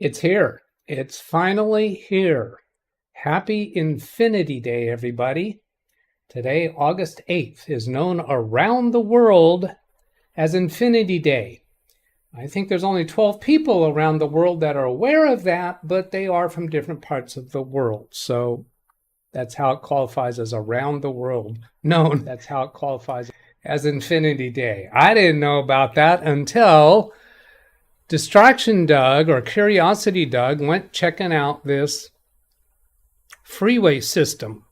It's here. It's finally here. Happy Infinity Day, everybody. Today, August 8th, is known around the world as Infinity Day. I think there's only 12 people around the world that are aware of that, but they are from different parts of the world. So that's how it qualifies as around the world known. That's how it qualifies as Infinity Day. I didn't know about that until Distraction Doug, or Curiosity Doug, went checking out this freeway system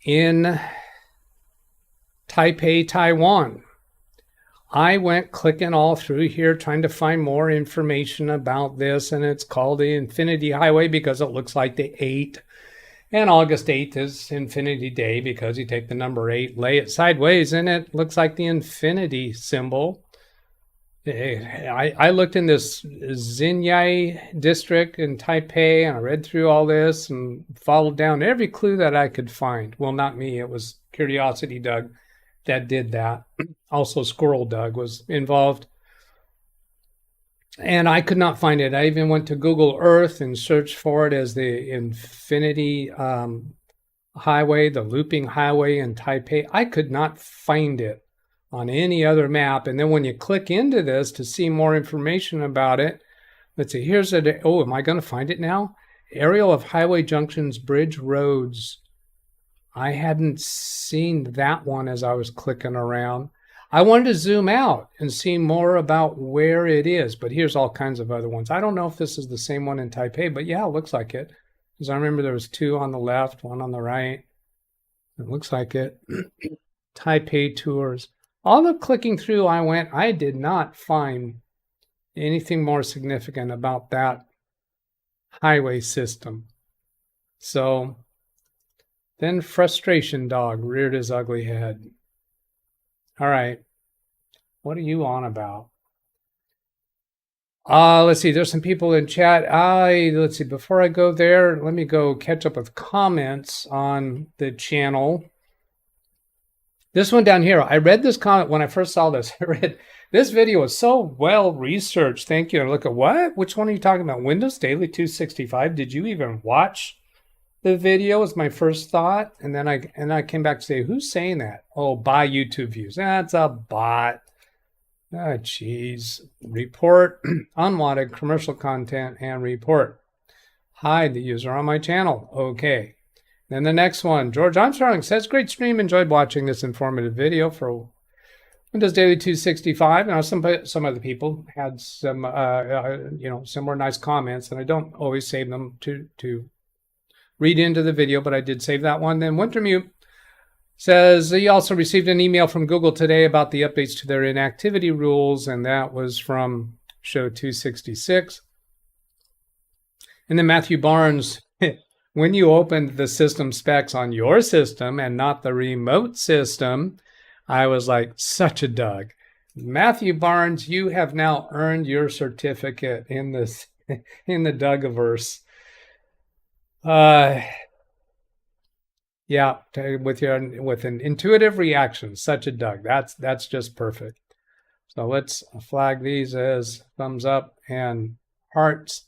in Taipei, Taiwan. I went clicking all through here trying to find more information about this, and it's called the Infinity Highway because it looks like the 8. And August 8th is Infinity Day because you take the number 8, lay it sideways, and it looks like the infinity symbol. I looked in this Xinyai district in Taipei, and I read through all this and followed down every clue that I could find. Well, not me. It was Curiosity Doug that did that. Also, Squirrel Doug was involved. And I could not find it. I even went to Google Earth and searched for it as the Infinity Highway, the looping highway in Taipei. I could not find it on any other map. And then when you click into this to see more information about it, let's see, here's am I going to find it now? Aerial of highway junctions, bridge roads. I hadn't seen that one as I was clicking around. I wanted to zoom out and see more about where it is, but here's all kinds of other ones. I don't know if this is the same one in Taipei, but yeah, it looks like it. Because I remember there was 2 on the left, 1 on the right. It looks like it. Taipei tours. All the clicking through I did not find anything more significant about that highway system. So then Frustration Dog reared his ugly head. All right, what are you on about? Let's see, there's some people in chat. Let's see, before I go there, let me go catch up with comments on the channel. This one down here, I read this comment when I first saw this. I read, this video is so well researched. Thank you. And look at what? Which one are you talking about? Windows Daily 265. Did you even watch the video? Was my first thought. And then I came back to say, who's saying that? Oh, buy YouTube views. That's a bot. Oh, geez. Report unwanted commercial content and report. Hide the user on my channel. Okay. Then the next one, George Armstrong says, great stream. Enjoyed watching this informative video for Windows Daily 265. Now, some other people had some, similar nice comments, and I don't always save them to read into the video, but I did save that one. Then Wintermute says he also received an email from Google today about the updates to their inactivity rules, and that was from show 266. And then Matthew Barnes, when you opened the system specs on your system and not the remote system, I was like, such a Doug. Matthew Barnes, you have now earned your certificate in this in the Dougiverse. Yeah, with an intuitive reaction, such a Doug. That's just perfect. So let's flag these as thumbs up and hearts.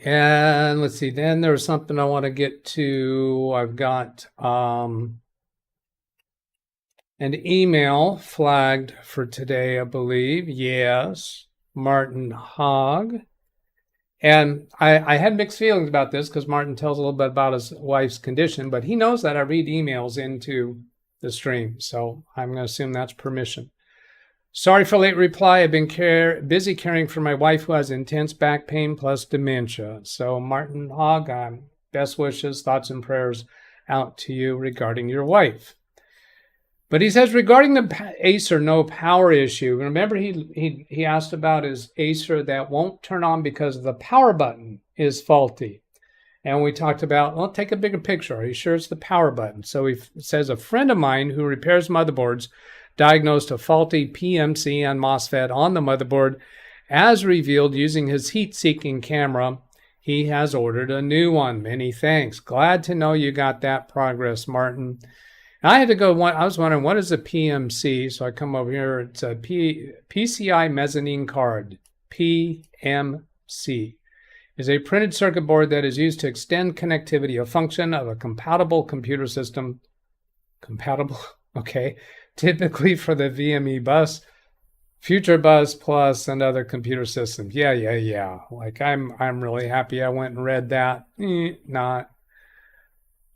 And let's see, then there's something I want to get to. I've got an email flagged for today, I believe. Yes, Martin Hogg. And I had mixed feelings about this because Martin tells a little bit about his wife's condition, but he knows that I read emails into the stream. So I'm going to assume that's permission. Sorry for late reply. I've been busy caring for my wife who has intense back pain plus dementia. So Martin Hogg, best wishes, thoughts and prayers out to you regarding your wife. But he says regarding the Acer no power issue, remember he asked about his Acer that won't turn on because the power button is faulty. And we talked about, well, take a bigger picture. Are you sure it's the power button? So he says a friend of mine who repairs motherboards diagnosed a faulty PMC and MOSFET on the motherboard. As revealed using his heat-seeking camera, he has ordered a new one. Many thanks. Glad to know you got that progress, Martin. I had to go, I was wondering, what is a PMC? So I come over here, it's a PCI mezzanine card, PMC. Is a printed circuit board that is used to extend connectivity, a function of a compatible computer system. Compatible, okay, typically for the VME bus, Future Bus Plus, and other computer systems. Yeah. Like I'm really happy I went and read that. Not.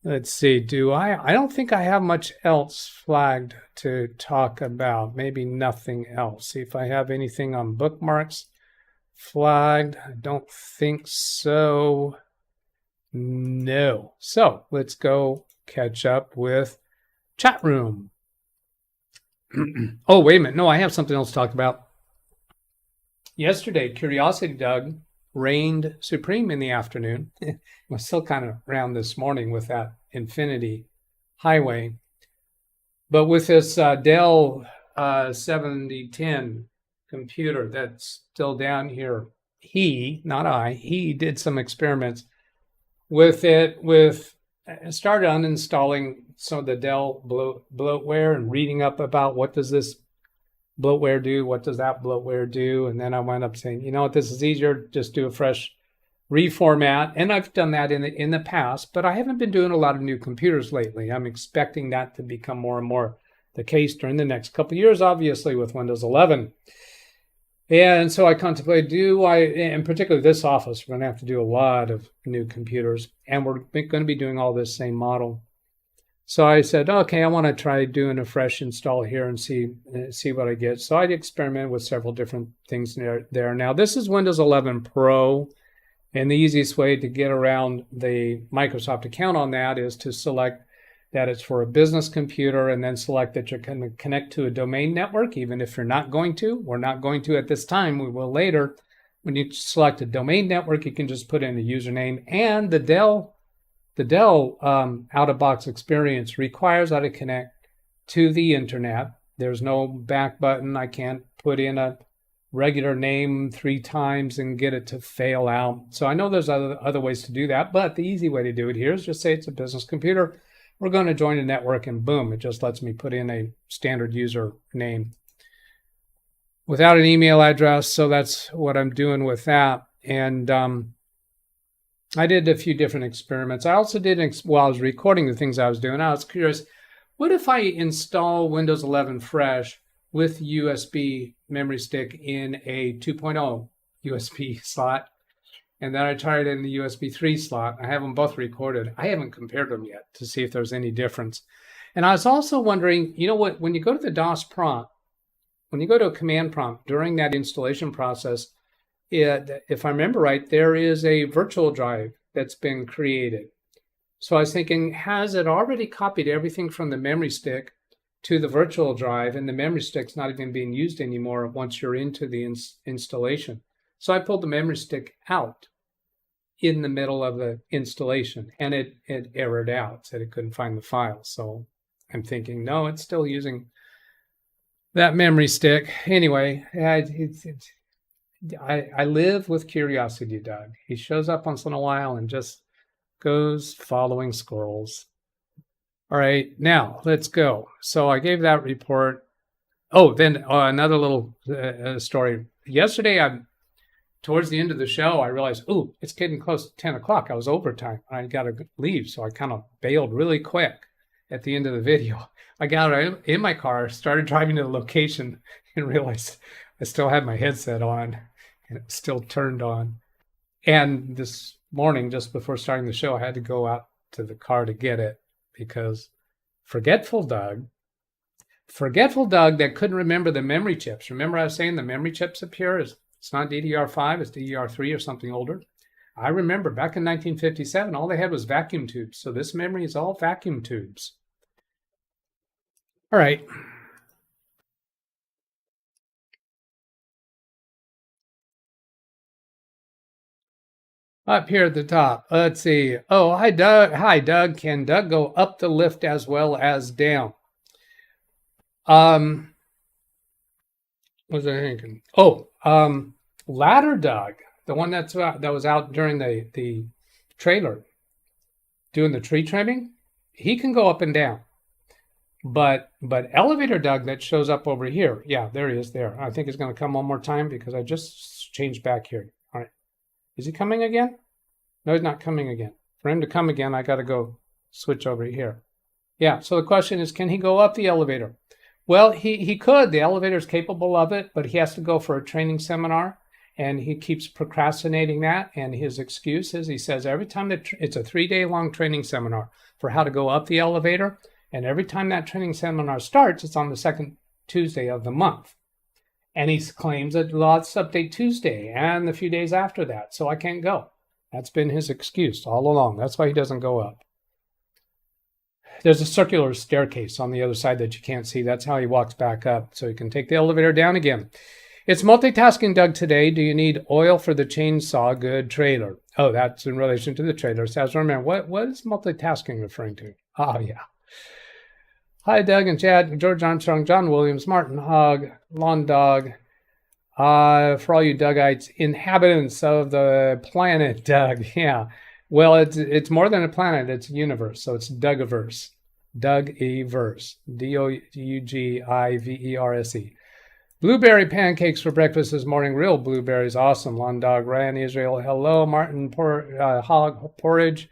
Let's see, I don't think I have much else flagged to talk about. Maybe nothing else. See if I have anything on bookmarks flagged. I don't think so. No. So let's go catch up with chat room. Oh, wait a minute. No, I have something else to talk about. Yesterday, Curiosity Doug reigned supreme in the afternoon. It was still kind of around this morning with that Infinity Highway. But with this Dell 7010 computer that's still down here, he, not I, he did some experiments with it, started uninstalling some of the Dell bloatware and reading up about what does this bloatware do, what does that bloatware do, and then I wound up saying, you know what, this is easier, just do a fresh reformat. And I've done that in the past, but I haven't been doing a lot of new computers lately. I'm expecting that to become more and more the case during the next couple of years, obviously with Windows 11. And so I contemplated, in particular this office, we're going to have to do a lot of new computers, and we're going to be doing all this same model. So I said, okay, I want to try doing a fresh install here and see what I get. So I experimented with several different things there. Now, this is Windows 11 Pro, and the easiest way to get around the Microsoft account on that is to select that it's for a business computer and then select that you're going to connect to a domain network, even if you're not going to. We're not going to at this time. We will later. When you select a domain network, you can just put in a username, and the Dell out-of-box experience requires that I connect to the internet. There's no back button. I can't put in a regular name 3 times and get it to fail out. So I know there's other ways to do that, but the easy way to do it here is just say it's a business computer. We're going to join a network, and boom, it just lets me put in a standard user name without an email address. So that's what I'm doing with that. And I did a few different experiments. I also did, while I was recording the things I was doing, I was curious, what if I install Windows 11 fresh with USB memory stick in a 2.0 USB slot, and then I tried it in the USB 3 slot. I have them both recorded. I haven't compared them yet to see if there's any difference. And I was also wondering, you know what, when you go to the DOS prompt, when you go to a command prompt during that installation process, if I remember right, there is a virtual drive that's been created. So I was thinking, has it already copied everything from the memory stick to the virtual drive, and the memory stick's not even being used anymore once you're into the installation? So I pulled the memory stick out in the middle of the installation, and it errored out, said it couldn't find the file. So I'm thinking, no, it's still using that memory stick. Anyway, I live with Curiosity Doug. He shows up once in a while and just goes following squirrels. All right, now let's go. So I gave that report. Oh, then another little story. Yesterday, towards the end of the show, I realized, oh, it's getting close to 10 o'clock. I was overtime. I got to leave, so I kind of bailed really quick at the end of the video. I got in my car, started driving to the location, and realized I still had my headset on, and it was still turned on. And this morning, just before starting the show, I had to go out to the car to get it, because forgetful Doug that couldn't remember the memory chips. Remember I was saying the memory chips up here, it's not DDR5, it's DDR3 or something older. I remember back in 1957, all they had was vacuum tubes. So this memory is all vacuum tubes. All right. Up here at the top, let's see. Oh, hi, Doug. Hi, Doug. Can Doug go up the lift as well as down? What was I thinking? Oh, Ladder Doug, the one that was out during the trailer doing the tree trimming, he can go up and down. But elevator Doug that shows up over here, yeah, there he is there. I think he's going to come one more time because I just changed back here. All right. Is he coming again? No, he's not coming again. For him to come again, I got to go switch over here. Yeah, so the question is, can he go up the elevator? Well, he could. The elevator is capable of it, but he has to go for a training seminar, and he keeps procrastinating that. And his excuse is, he says, every time that it's a 3-day-long training seminar for how to go up the elevator, and every time that training seminar starts, it's on the second Tuesday of the month. And he claims that lots update Tuesday and the few days after that, so I can't go. That's been his excuse all along. That's why he doesn't go up. There's a circular staircase on the other side that you can't see. That's how he walks back up, so he can take the elevator down again. It's multitasking, Doug, today. Do you need oil for the chainsaw? Good trailer. Oh, that's in relation to the trailer. So remember, what is multitasking referring to? Oh, yeah. Hi, Doug and Chad, George Armstrong, John Williams, Martin Hogg, Lawn Dog. For all you Dougites, inhabitants of the planet, Doug. Yeah. Well, it's more than a planet. It's a universe. So it's Dougiverse. Dougiverse. Dougiverse. Blueberry pancakes for breakfast this morning. Real blueberries. Awesome. Lawn Dog. Ryan Israel. Hello. Martin Hogg Porridge.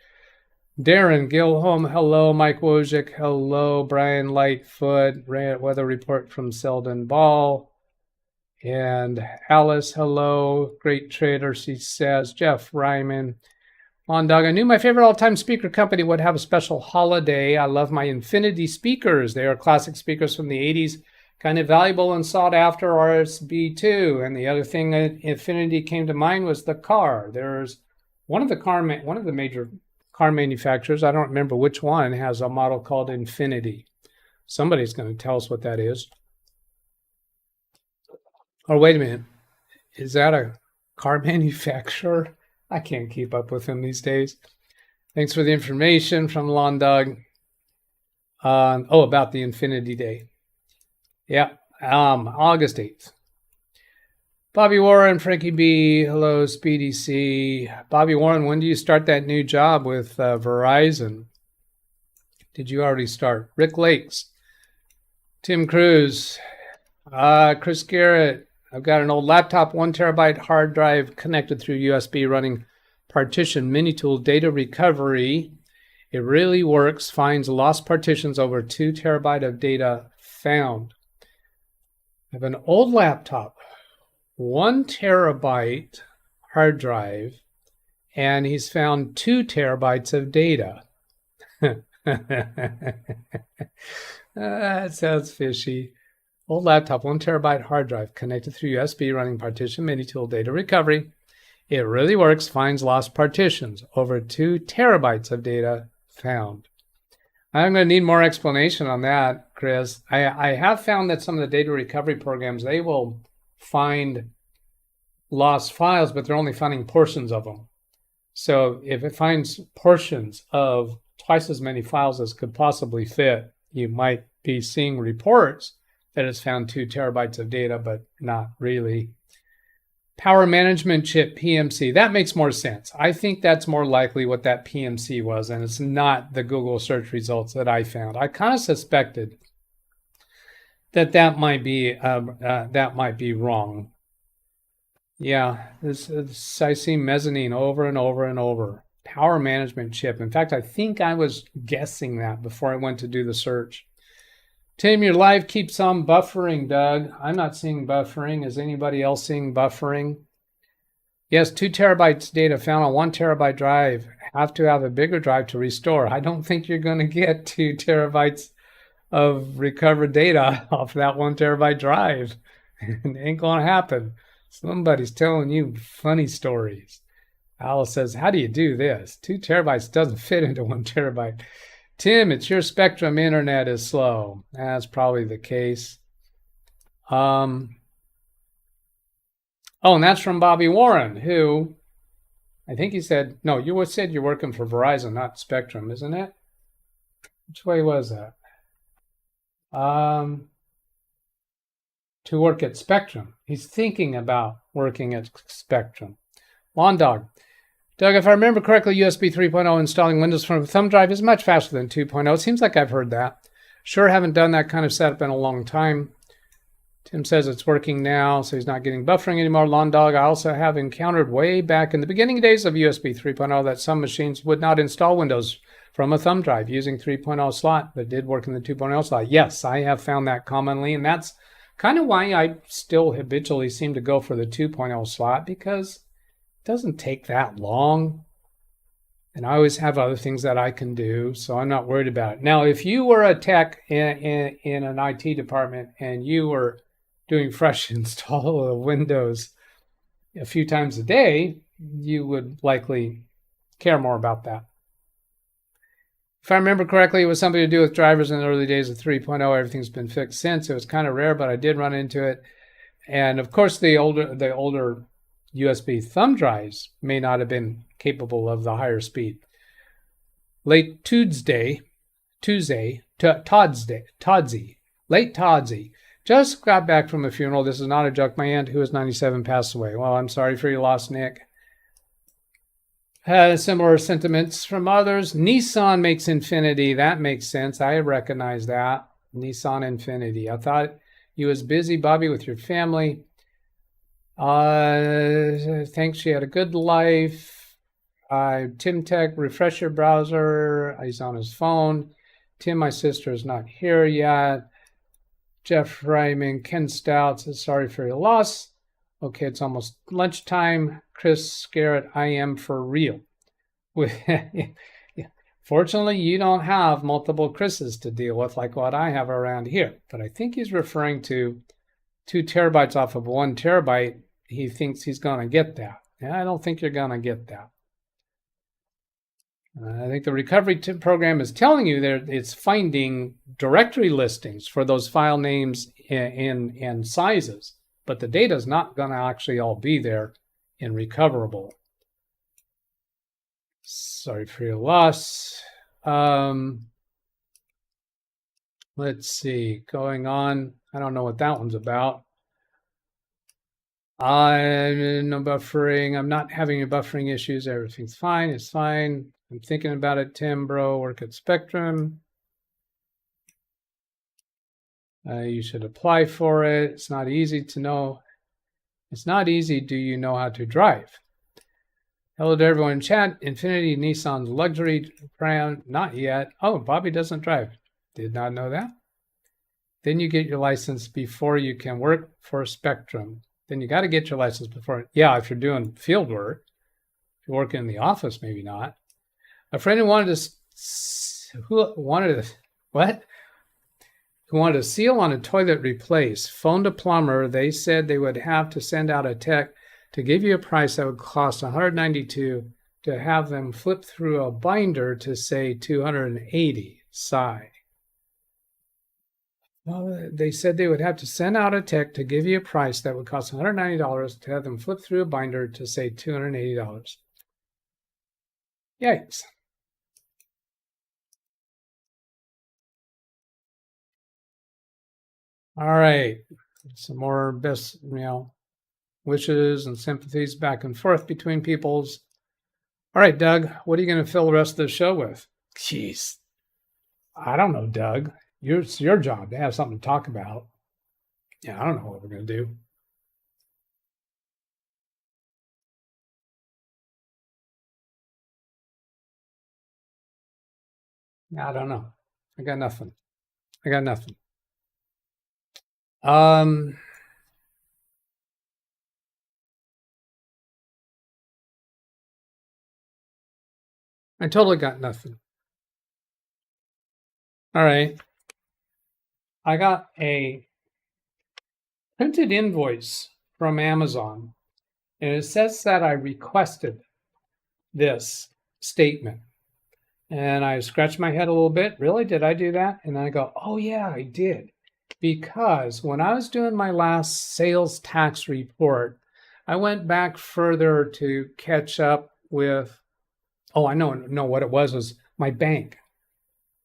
Darren Gilholm, hello. Mike Wojcik, hello. Brian Lightfoot, weather report from Selden Ball. And Alice, hello. Great trader, she says. Jeff Ryman. On Dog, I knew my favorite all-time speaker company would have a special holiday. I love my Infinity speakers. They are classic speakers from the 80s, kind of valuable and sought after RSB2. And the other thing that Infinity came to mind was the car. There's one of the major car manufacturers, I don't remember which one, has a model called Infinity. Somebody's going to tell us what that is. Oh, wait a minute. Is that a car manufacturer? I can't keep up with them these days. Thanks for the information from Lawn Dog. About the Infinity Day. Yeah, August 8th. Bobby Warren, Frankie B, hello, Speedy C. Bobby Warren, when do you start that new job with Verizon? Did you already start? Rick Lakes, Tim Cruz, Chris Garrett. I've got an old laptop, 1 terabyte hard drive connected through USB running partition mini tool data recovery. It really works, finds lost partitions over 2 terabyte of data found. I have an old laptop, 1 terabyte hard drive, and he's found 2 terabytes of data. That sounds fishy. Old laptop, 1 terabyte hard drive connected through USB running partition mini tool data recovery. It really works, finds lost partitions, over 2 terabytes of data found. I'm going to need more explanation on that, Chris. I have found that some of the data recovery programs, they will find lost files, but they're only finding portions of them. So if it finds portions of twice as many files as could possibly fit, you might be seeing reports that it's found 2 terabytes of data, but not really. Power management chip, PMC. That makes more sense. I think that's more likely what that PMC was, and it's not the Google search results that I found. I kind of suspected that might be wrong. Yeah, I see mezzanine over and over and over. Power management chip. In fact, I think I was guessing that before I went to do the search. Tim, your live keeps on buffering, Doug. I'm not seeing buffering. Is anybody else seeing buffering? Yes, 2 terabytes data found on 1 terabyte drive. Have to have a bigger drive to restore. I don't think you're going to get 2 terabytes of recovered data off that 1 terabyte drive. It ain't going to happen. Somebody's telling you funny stories. Alice says, how do you do this? 2 terabytes doesn't fit into 1 terabyte. Tim, it's your Spectrum internet is slow. That's probably the case. And that's from Bobby Warren, who I think he said, no, you said you're working for Verizon, not Spectrum, isn't it? Which way was that? To work at Spectrum. He's thinking about working at Spectrum. Lawn Dog. Doug, if I remember correctly, USB 3.0 installing Windows from a thumb drive is much faster than 2.0. It seems like I've heard that. Sure haven't done that kind of setup in a long time. Tim says it's working now, so he's not getting buffering anymore. Lawn Dog, I also have encountered way back in the beginning days of USB 3.0 that some machines would not install Windows from a thumb drive using 3.0 slot, but did work in the 2.0 slot. Yes, I have found that commonly, and that's kind of why I still habitually seem to go for the 2.0 slot, because it doesn't take that long. And I always have other things that I can do, so I'm not worried about it. Now, if you were a tech in an IT department and you were doing fresh install of Windows a few times a day, you would likely care more about that. If I remember correctly, it was something to do with drivers in the early days of 3.0. Everything's been fixed since. It was kind of rare, but I did run into it. And of course, the older USB thumb drives may not have been capable of the higher speed. Late Todsy, late Todsy, just got back from a funeral. This is not a joke. My aunt, who was 97, passed away. Well, I'm sorry for your loss, Nick. Similar sentiments from others. Nissan makes Infinity. That makes sense. I recognize that. Nissan Infinity. I thought you was busy, Bobby, with your family. Thanks. She had a good life. Tim Tech, refresh your browser. He's on his phone. Tim, my sister, is not here yet. Jeff Ryman, Ken Stout says, sorry for your loss. Okay, it's almost lunchtime. Chris Garrett, I am for real. Fortunately, you don't have multiple Chris's to deal with like what I have around here. But I think he's referring to 2 terabytes off of 1 terabyte. He thinks he's going to get that. And I don't think you're going to get that. I think the recovery program is telling you that it's finding directory listings for those file names and sizes, but the data is not going to actually all be there in recoverable. Sorry for your loss. Let's see, going on. I don't know what that one's about. No buffering. I'm not having any buffering issues. Everything's fine. It's fine. I'm thinking about it, Tim, bro. Work at Spectrum. You should apply for it. It's not easy to know. It's not easy. Do you know how to drive? Hello to everyone in chat. Infinity, Nissan's luxury brand. Not yet. Oh, Bobby doesn't drive. Did not know that. Then you get your license before you can work for Spectrum. Then you got to get your license before. Yeah, if you're doing field work. If you're working in the office, maybe not. A friend who wanted a seal on a toilet replaced. Phoned a plumber. They said they would have to send out a tech to give you a price that would cost $192 to have them flip through a binder to say $280. Sigh. Well, they said they would have to send out a tech to give you a price that would cost $190 to have them flip through a binder to say $280. Yikes. All right, some more best, wishes and sympathies back and forth between peoples. All right, Doug, what are you going to fill the rest of the show with? Jeez, I don't know, Doug. It's your job to have something to talk about. Yeah, I don't know what we're going to do. I don't know. I got nothing. I totally got nothing. All right. I got a printed invoice from Amazon, and it says that I requested this statement. And I scratched my head a little bit. Really? Did I do that? And then I go, oh, yeah, I did. Because when I was doing my last sales tax report, I went back further to catch up with, I know what it was my bank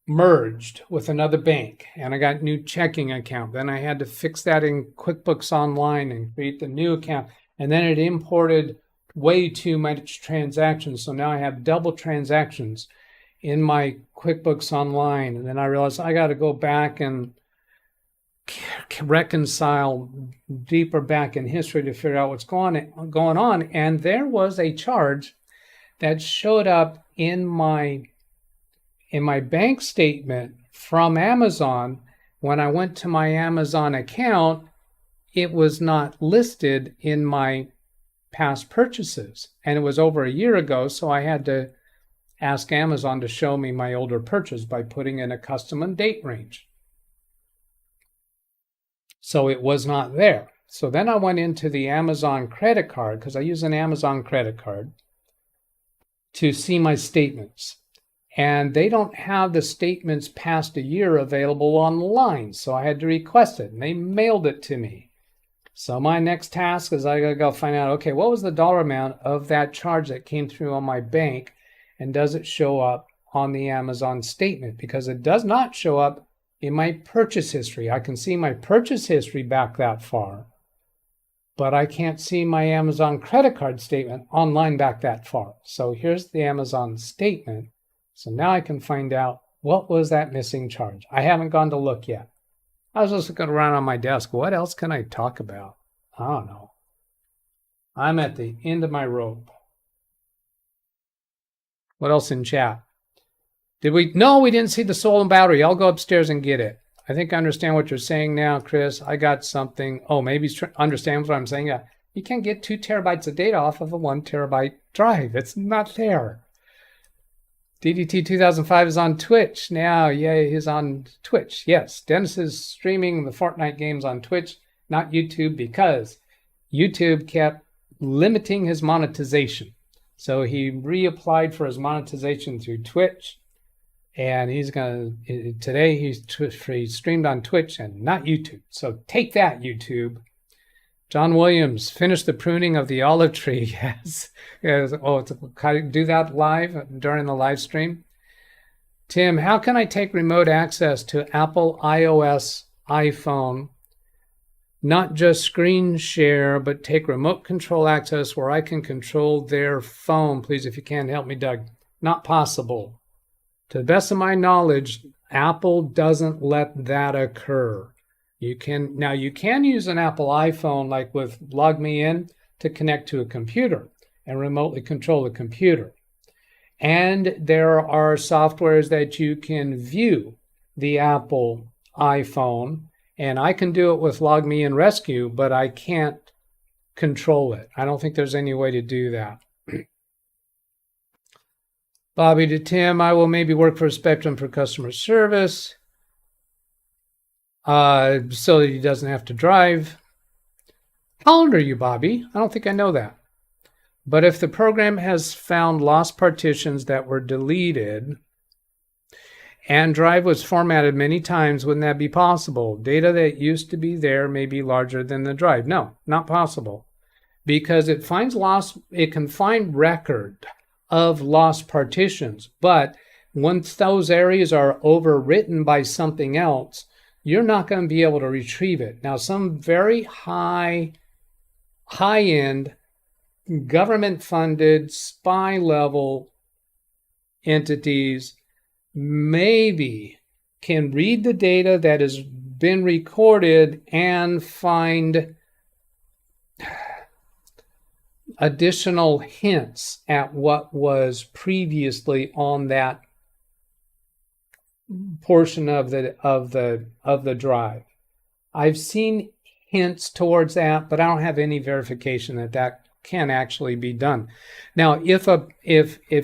merged with another bank, and I got a new checking account. Then I had to fix that in QuickBooks Online and create the new account. And then it imported way too much transactions. So now I have double transactions. in my QuickBooks Online. And then I realized I got to go back and reconcile deeper back in history to figure out what's going on. And there was a charge that showed up in my bank statement from Amazon. When I went to my Amazon account, it was not listed in my past purchases. And it was over a year ago, so I had to ask Amazon to show me my older purchase by putting in a custom and date range. So it was not there. So then I went into the Amazon credit card, because I use an Amazon credit card, to see my statements. And they don't have the statements past a year available online. So I had to request it, and they mailed it to me. So my next task is I gotta go find out, okay, what was the dollar amount of that charge that came through on my bank, and does it show up on the Amazon statement? Because it does not show up in my purchase history. I can see my purchase history back that far, but I can't see my Amazon credit card statement online back that far. So here's the Amazon statement. So now I can find out what was that missing charge. I haven't gone to look yet. I was just looking around on my desk. What else can I talk about? I don't know. I'm at the end of my rope. What else in chat? Did we? No, we didn't see the solar battery. I'll go upstairs and get it. I think I understand what you're saying now, Chris. I got something. Oh, maybe he's understands what I'm saying. Yeah, you can't get 2 terabytes of data off of a 1 terabyte drive. It's not there. DDT 2005 is on Twitch now. Yeah, he's on Twitch. Yes, Dennis is streaming the Fortnite games on Twitch, not YouTube, because YouTube kept limiting his monetization. So he reapplied for his monetization through Twitch. And he's going to, today he streamed on Twitch and not YouTube. So take that, YouTube. John Williams, finish the pruning of the olive tree. Yes. Yes. Oh, do that live during the live stream. Tim, how can I take remote access to Apple iOS iPhone? Not just screen share, but take remote control access where I can control their phone. Please, if you can, help me, Doug. Not possible. To the best of my knowledge, Apple doesn't let that occur. You can use an Apple iPhone, like with Log Me In, to connect to a computer and remotely control the computer. And there are softwares that you can view the Apple iPhone, and I can do it with Log Me In Rescue, but I can't control it. I don't think there's any way to do that. Bobby to Tim, I will maybe work for Spectrum for customer service so that he doesn't have to drive. How old are you, Bobby? I don't think I know that. But if the program has found lost partitions that were deleted and drive was formatted many times, wouldn't that be possible? Data that used to be there may be larger than the drive. No, not possible. Because it finds lost, it can find record of lost partitions, but once those areas are overwritten by something else, you're not going to be able to retrieve it. Now, some very high-end, government-funded, spy-level entities maybe can read the data that has been recorded and find additional hints at what was previously on that portion of the drive. I've seen hints towards that, but I don't have any verification that that can actually be done. Now, if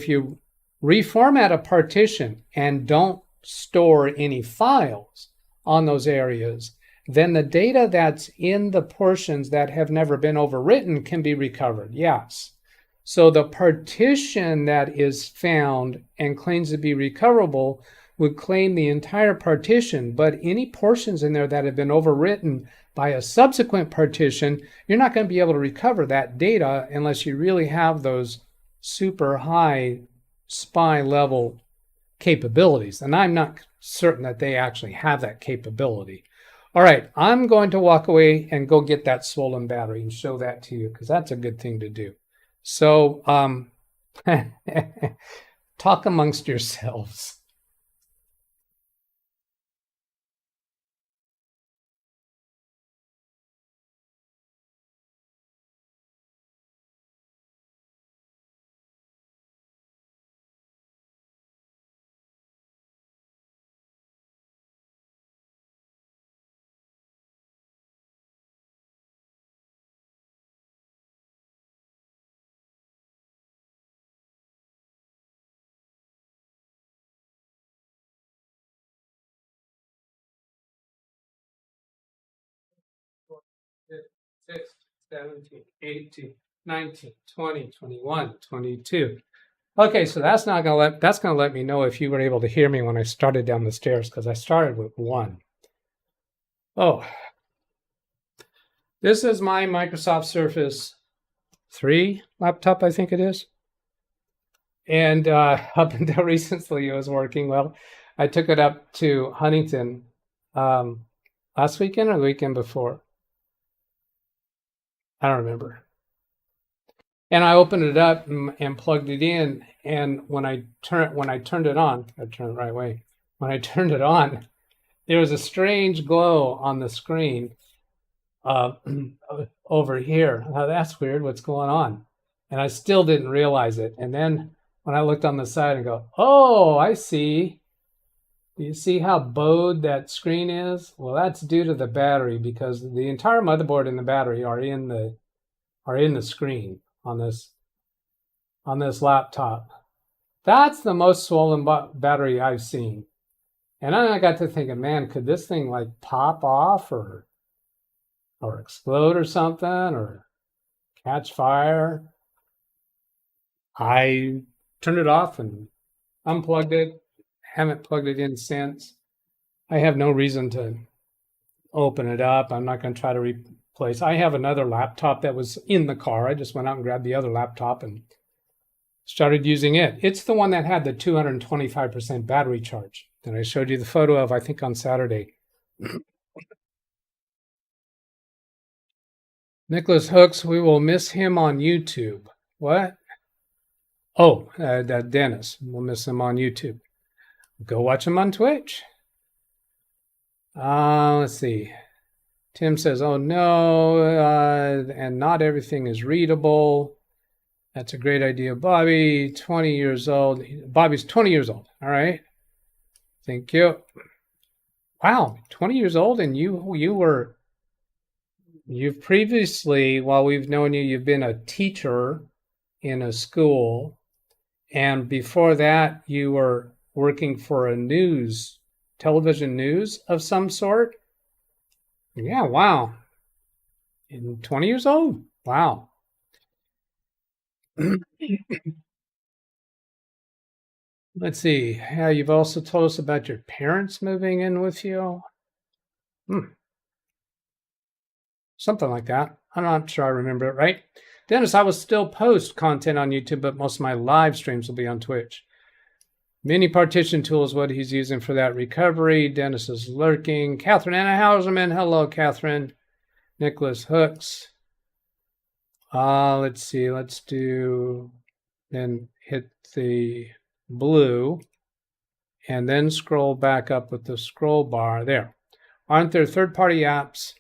you reformat a partition and don't store any files on those areas, then the data that's in the portions that have never been overwritten can be recovered, yes. So the partition that is found and claims to be recoverable would claim the entire partition, but any portions in there that have been overwritten by a subsequent partition, you're not going to be able to recover that data unless you really have those super high spy level capabilities. And I'm not certain that they actually have that capability. All right, I'm going to walk away and go get that swollen battery and show that to you, because that's a good thing to do. So Talk amongst yourselves. Six, 17, 18, 19, 20, 21, 22. Okay, so that's gonna let me know if you were able to hear me when I started down the stairs, because I started with 1. Oh, this is my Microsoft Surface 3 laptop, I think it is. And up until recently, it was working well. I took it up to Huntington last weekend or the weekend before. I don't remember. And I opened it up and plugged it in. And when I turned it on, I turned it the right way. When I turned it on, there was a strange glow on the screen over here. Now that's weird. What's going on? And I still didn't realize it. And then when I looked on the side and go, oh, I see. Do you see how bowed that screen is? Well, that's due to the battery, because the entire motherboard and the battery are in the screen on this laptop. That's the most swollen battery I've seen. And then I got to thinking, man, could this thing like pop off or explode or something or catch fire? I turned it off and unplugged it. Haven't plugged it in since. I have no reason to open it up. I'm not going to try to replace. I have another laptop that was in the car. I just went out and grabbed the other laptop and started using it. It's the one that had the 225% battery charge that I showed you the photo of, I think, on Saturday. Nicholas Hooks, we will miss him on YouTube. What? Oh, Dennis. We'll miss him on YouTube. Go watch him on Twitch. Let's see. Tim says, oh no, and not everything is readable. That's a great idea, Bobby. 20 years old. Bobby's 20 years old. All right. Thank you. Wow, 20 years old, and you've previously, while we've known you, you've been a teacher in a school, and before that, you were working for a television news of some sort. Yeah, wow. And 20 years old? Wow. Let's see. Yeah, you've also told us about your parents moving in with you. Something like that. I'm not sure I remember it right. Dennis, I will still post content on YouTube, but most of my live streams will be on Twitch. Mini partition tool is what he's using for that recovery. Dennis is lurking. Catherine Anna Hauserman. Hello, Catherine. Nicholas Hooks. Let's see. Let's do, then hit the blue and then scroll back up with the scroll bar. There. Aren't there third-party apps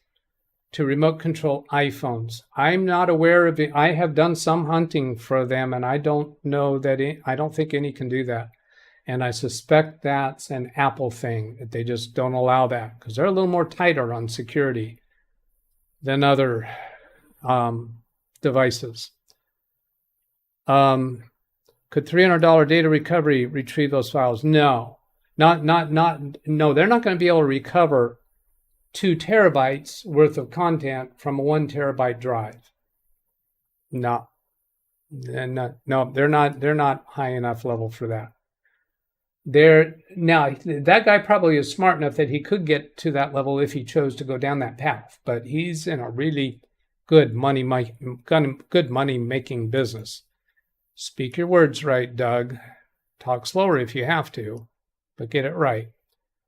to remote control iPhones? I'm not aware of it. I have done some hunting for them, and I don't know that I don't think any can do that. And I suspect that's an Apple thing, that they just don't allow that because they're a little more tighter on security than other devices. Could $300 data recovery retrieve those files? No, no, they're not going to be able to recover 2 terabytes worth of content from a 1 terabyte drive. No, they're not high enough level for that. Now, that guy probably is smart enough that he could get to that level if he chose to go down that path, but he's in a really good money making business. Speak your words right, Doug. Talk slower if you have to, but get it right.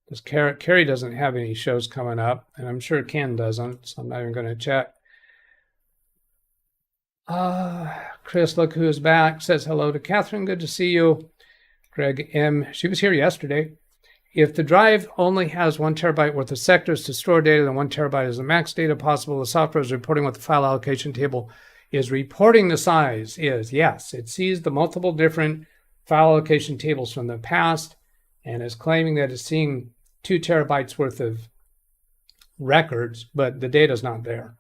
Because Carrie doesn't have any shows coming up, and I'm sure Ken doesn't, so I'm not even going to check. Chris, look who's back, says hello to Catherine. Good to see you. Greg M., she was here yesterday. If the drive only has 1 terabyte worth of sectors to store data, then 1 terabyte is the max data possible. The software is reporting what the file allocation table is reporting the size is. Yes, it sees the multiple different file allocation tables from the past and is claiming that it's seeing 2 terabytes worth of records, but the data is not there.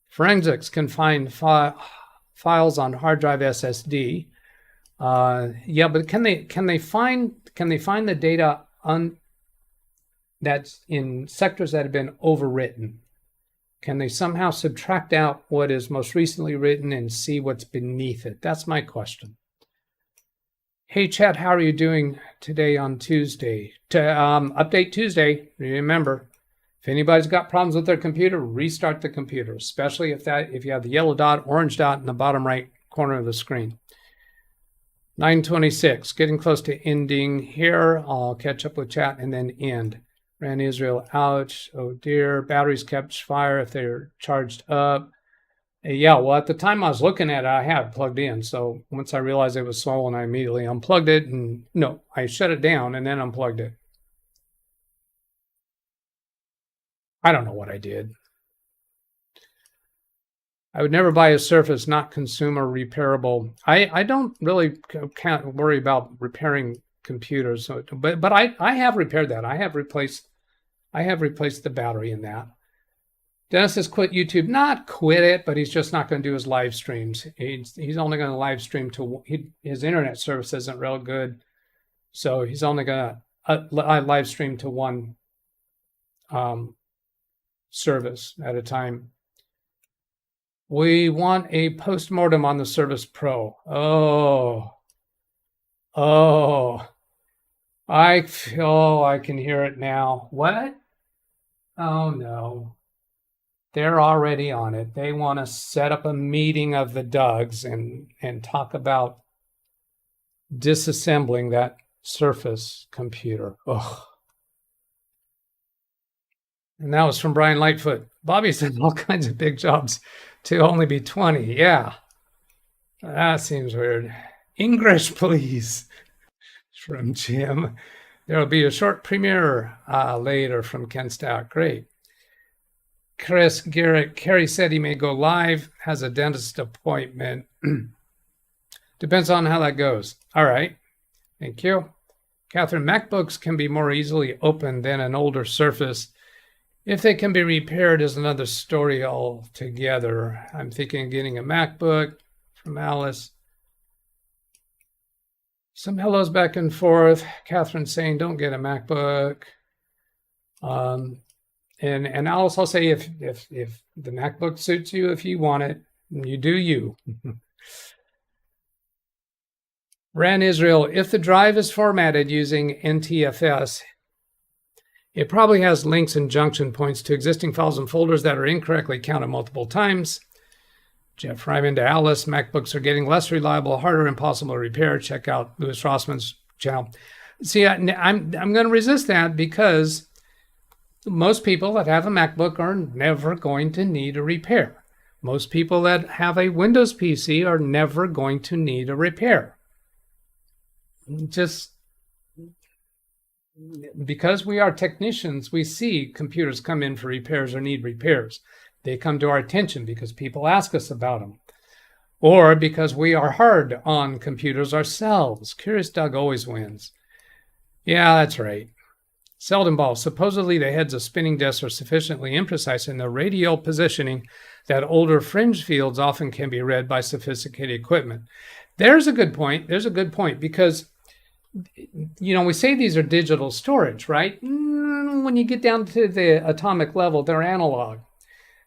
Forensics can find files on hard drive SSD. Yeah, but can they find the data that's in sectors that have been overwritten? Can they somehow subtract out what is most recently written and see what's beneath it? That's my question. Hey, chat, how are you doing today on Tuesday? Update Tuesday, remember, if anybody's got problems with their computer, restart the computer, especially if you have the yellow dot, orange dot in the bottom right corner of the screen. 9:26, getting close to ending here. I'll catch up with chat and then end. Ran Israel, ouch, oh dear, batteries kept fire if they're charged up. Yeah, well, at the time I was looking at it, I had it plugged in. So once I realized it was swollen, I immediately unplugged it. And no, I shut it down and then unplugged it. I don't know what I did. I would never buy a Surface not consumer repairable. I don't really can't worry about repairing computers, so, but I have repaired that. I have replaced the battery in that. Dennis has quit YouTube. Not quit it, but he's just not going to do his live streams. He's only going to live stream to his internet service isn't real good, so he's only going to live stream to one service at a time. We want a post-mortem on the Surface Pro. I can hear it now. What? Oh no. They're already on it. They want to set up a meeting of the Dougs and talk about disassembling that Surface computer. Ugh. And that was from Brian Lightfoot. Bobby's done all kinds of big jobs to only be 20. Yeah. That seems weird. English, please. From Jim. There will be a short premiere later from Ken Stout. Great. Chris Garrett. Kerry said he may go live. Has a dentist appointment. Depends on how that goes. All right. Thank you. Catherine, MacBooks can be more easily opened than an older Surface. If they can be repaired is another story altogether. I'm thinking of getting a MacBook from Alice. Some hellos back and forth. Catherine saying, don't get a MacBook. And Alice, I'll say, if the MacBook suits you, if you want it, you do you. Ran Israel, if the drive is formatted using NTFS, it probably has links and junction points to existing files and folders that are incorrectly counted multiple times. Jeff Ryman to Alice, MacBooks are getting less reliable, harder, impossible to repair. Check out Louis Rossman's channel. See, I'm going to resist that because most people that have a MacBook are never going to need a repair. Most people that have a Windows PC are never going to need a repair. Just because we are technicians, we see computers come in for repairs or need repairs. They come to our attention because people ask us about them, or because we are hard on computers ourselves. Curious Doug always wins. Yeah, that's right. Seldom ball. Supposedly the heads of spinning disks are sufficiently imprecise in their radial positioning that older fringe fields often can be read by sophisticated equipment. There's a good point. There's a good point because, you know, we say these are digital storage, right? When you get down to the atomic level, they're analog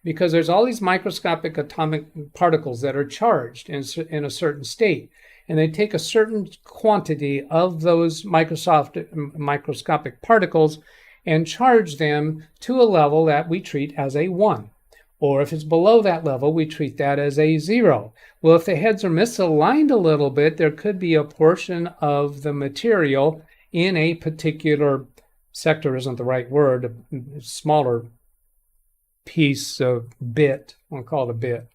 because there's all these microscopic atomic particles that are charged in a certain state. And they take a certain quantity of those microscopic particles and charge them to a level that we treat as a 1. Or if it's below that level, we treat that as a 0. Well, if the heads are misaligned a little bit, there could be a portion of the material in a particular sector, isn't the right word, a smaller piece of bit, we'll call it a bit,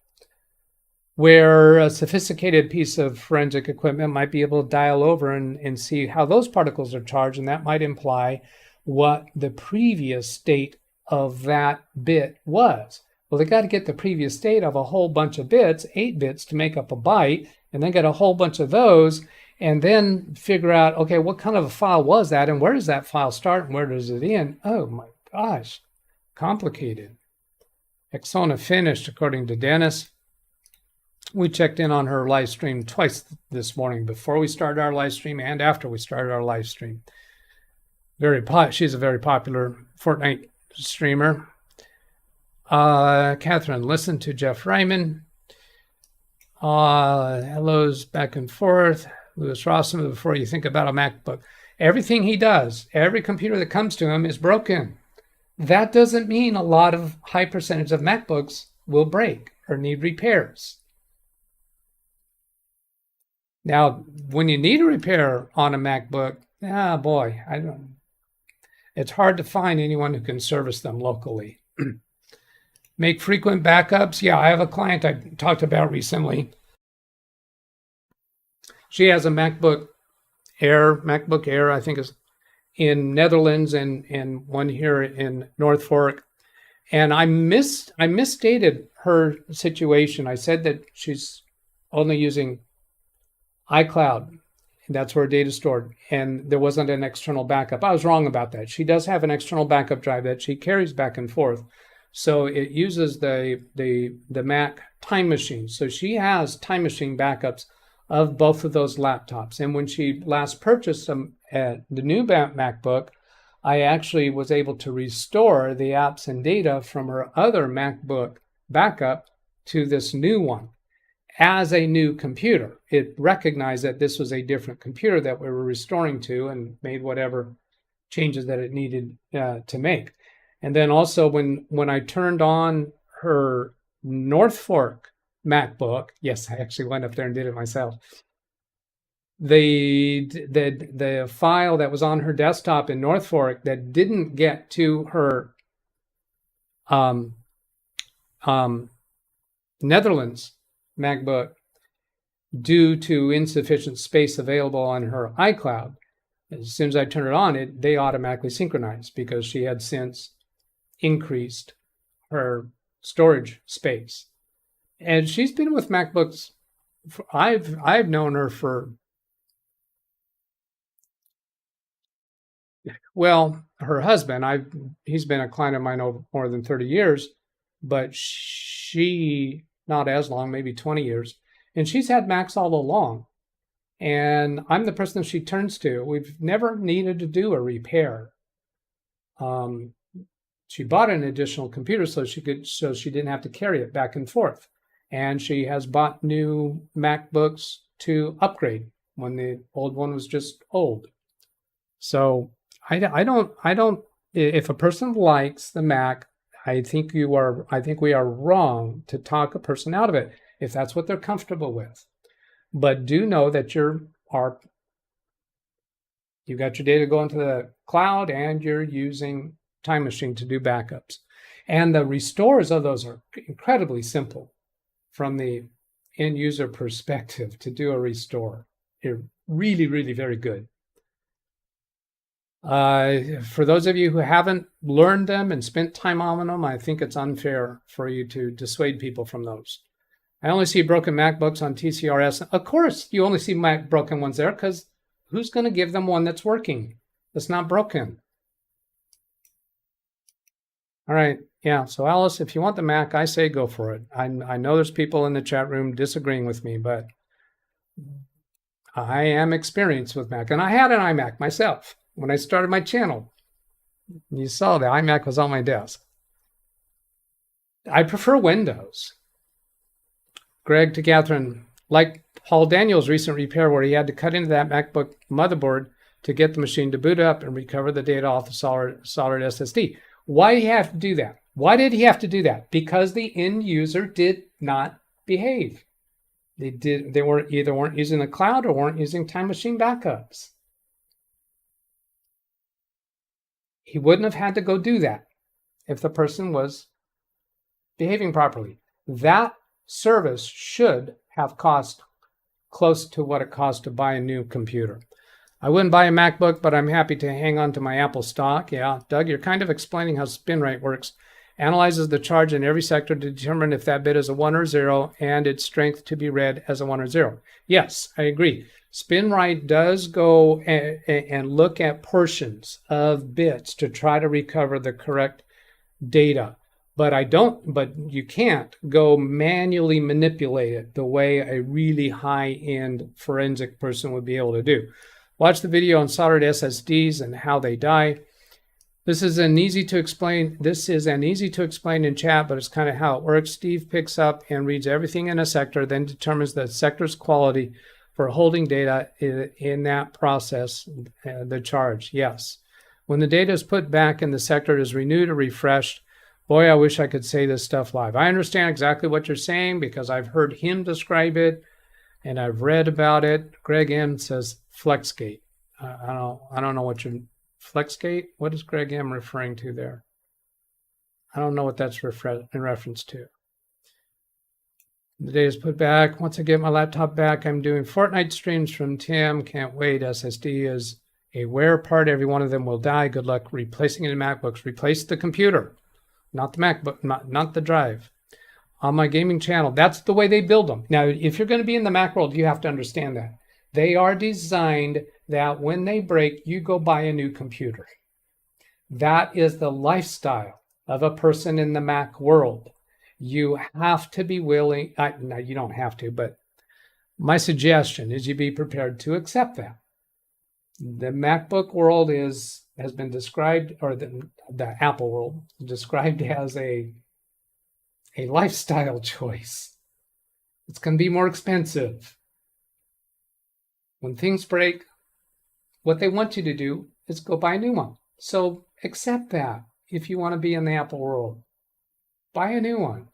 where a sophisticated piece of forensic equipment might be able to dial over and see how those particles are charged, and that might imply what the previous state of that bit was. Well, they got to get the previous state of a whole bunch of bits, 8 bits, to make up a byte, and then get a whole bunch of those, and then figure out, okay, what kind of a file was that, and where does that file start, and where does it end? Oh my gosh, complicated. Exona finished, according to Dennis. We checked in on her live stream twice this morning, before we started our live stream and after we started our live stream. She's a very popular Fortnite streamer. Catherine, listen to Jeff Ryman. Hellos back and forth. Louis Rossum, before you think about a MacBook. Everything he does, every computer that comes to him is broken. That doesn't mean a lot of high percentage of MacBooks will break or need repairs. Now, when you need a repair on a MacBook, boy, it's hard to find anyone who can service them locally. Make frequent backups. Yeah, I have a client I talked about recently. She has a MacBook Air, I think is in Netherlands and one here in North Fork. And I misstated her situation. I said that she's only using iCloud, and that's where her data is stored, and there wasn't an external backup. I was wrong about that. She does have an external backup drive that she carries back and forth. So it uses the Mac Time Machine. So she has Time Machine backups of both of those laptops. And when she last purchased the new MacBook, I actually was able to restore the apps and data from her other MacBook backup to this new one as a new computer. It recognized that this was a different computer that we were restoring to and made whatever changes that it needed to make. And then also when I turned on her North Fork MacBook, yes, I actually went up there and did it myself. The file that was on her desktop in North Fork that didn't get to her Netherlands MacBook due to insufficient space available on her iCloud. As soon as I turn it on, they automatically synchronize because she had since increased her storage space. And she's been with MacBooks. I've known her for, well, her husband, he's been a client of mine over more than 30 years, but she, not as long, maybe 20 years. And she's had Macs all along. And I'm the person she turns to. We've never needed to do a repair. She bought an additional computer so she didn't have to carry it back and forth. And she has bought new MacBooks to upgrade when the old one was just old. So I don't, if a person likes the Mac, I think we are wrong to talk a person out of it if that's what they're comfortable with. But do know that you got your data going to the cloud and you're using Time Machine to do backups. And the restores of those are incredibly simple from the end user perspective to do a restore. They're really, really very good. For those of you who haven't learned them and spent time on them, I think it's unfair for you to dissuade people from those. I only see broken MacBooks on TCRS. Of course, you only see broken ones there because who's going to give them one that's working, that's not broken? All right. Yeah. So Alice, if you want the Mac, I say go for it. I know there's people in the chat room disagreeing with me, but I am experienced with Mac. And I had an iMac myself when I started my channel. You saw the iMac was on my desk. I prefer Windows. Greg to Catherine, like Paul Daniels' recent repair where he had to cut into that MacBook motherboard to get the machine to boot up and recover the data off the solid SSD. Why did he have to do that? Why did he have to do that? Because the end user did not behave. They weren't using the cloud or weren't using Time Machine backups. He wouldn't have had to go do that if the person was behaving properly. That service should have cost close to what it costs to buy a new computer. I wouldn't buy a MacBook, but I'm happy to hang on to my Apple stock. Yeah, Doug, you're kind of explaining how SpinRite works. Analyzes the charge in every sector to determine if that bit is a 1 or 0 and its strength to be read as a 1 or 0. Yes, I agree. SpinRite does go and look at portions of bits to try to recover the correct data. But you can't go manually manipulate it the way a really high-end forensic person would be able to do. Watch the video on soldered SSDs and how they die. This is an easy to explain in chat, but it's kind of how it works. Steve picks up and reads everything in a sector, then determines the sector's quality for holding data in that process, the charge. Yes. When the data is put back and the sector is renewed or refreshed, boy, I wish I could say this stuff live. I understand exactly what you're saying because I've heard him describe it and I've read about it. Greg M says FlexGate. I don't know what you're... FlexGate? What is Greg M referring to there? I don't know what that's in reference to. The data is put back. Once I get my laptop back, I'm doing Fortnite streams from Tim. Can't wait. SSD is a wear part. Every one of them will die. Good luck replacing it in MacBooks. Replace the computer, not the MacBook, not the drive. On my gaming channel, that's the way they build them. Now, if you're going to be in the Mac world, you have to understand that. They are designed that when they break, you go buy a new computer. That is the lifestyle of a person in the Mac world. You have to be willing, no, you don't have to, but my suggestion is you be prepared to accept that. The MacBook world has been described, or the Apple world, described as a lifestyle choice. It's going to be more expensive. When things break, what they want you to do is go buy a new one. So accept that if you want to be in the Apple world. Buy a new one.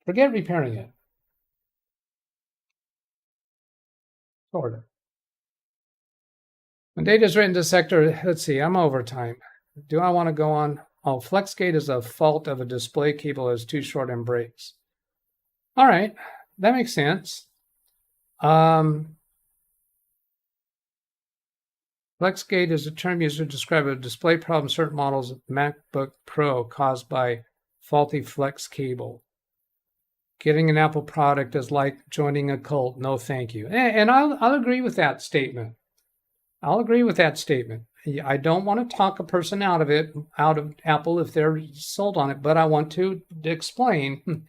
Forget repairing it. Order. When data is written to sector, let's see, I'm over time. Do I want to go on? Oh, FlexGate is a fault of a display cable that is too short and breaks. All right, that makes sense. FlexGate is a term used to describe a display problem in certain models of MacBook Pro caused by faulty flex cable. Getting an Apple product is like joining a cult. No, thank you. And I'll agree with that statement. I'll agree with that statement. I don't want to talk a person out of Apple if they're sold on it, but I want to explain.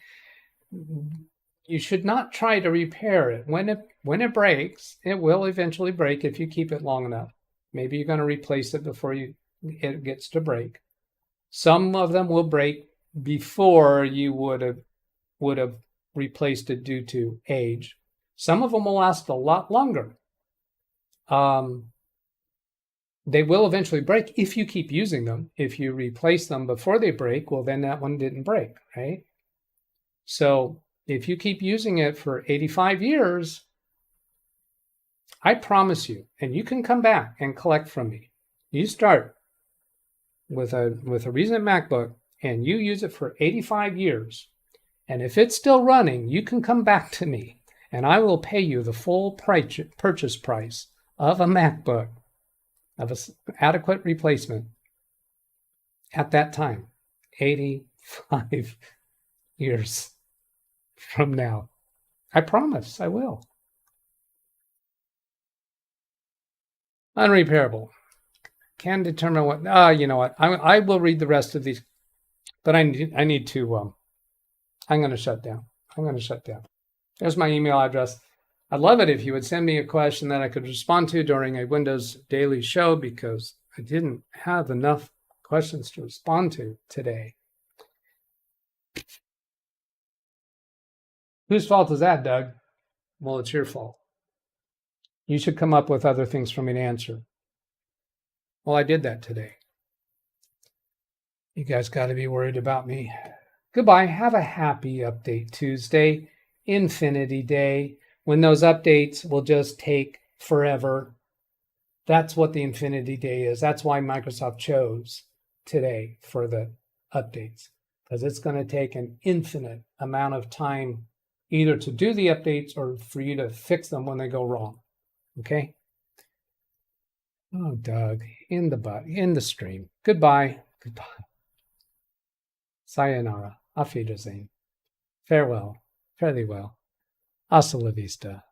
You should not try to repair it. When it breaks, it will eventually break if you keep it long enough. Maybe you're going to replace it before it gets to break. Some of them will break before you would have replaced it due to age. Some of them will last a lot longer. They will eventually break if you keep using them. If you replace them before they break, well, then that one didn't break, right? So if you keep using it for 85 years, I promise you, and you can come back and collect from me. You start with a recent MacBook and you use it for 85 years. And if it's still running, you can come back to me and I will pay you the full purchase price of a MacBook, of an adequate replacement at that time, 85 years from now. I promise I will. Unrepairable. Can determine what, you know what, I will read the rest of these, but I need to, I'm going to shut down. There's my email address. I'd love it if you would send me a question that I could respond to during a Windows Daily Show because I didn't have enough questions to respond to today. Whose fault is that, Doug? Well, it's your fault. You should come up with other things for me to answer. Well, I did that today. You guys got to be worried about me. Goodbye. Have a happy Update Tuesday, Infinity Day, when those updates will just take forever. That's what the Infinity Day is. That's why Microsoft chose today for the updates. because it's going to take an infinite amount of time either to do the updates or for you to fix them when they go wrong. Okay? Oh, Doug, in the stream. Goodbye. Goodbye. Sayonara. Auf Wiedersehen. Farewell. Fairly well. Hasta la vista.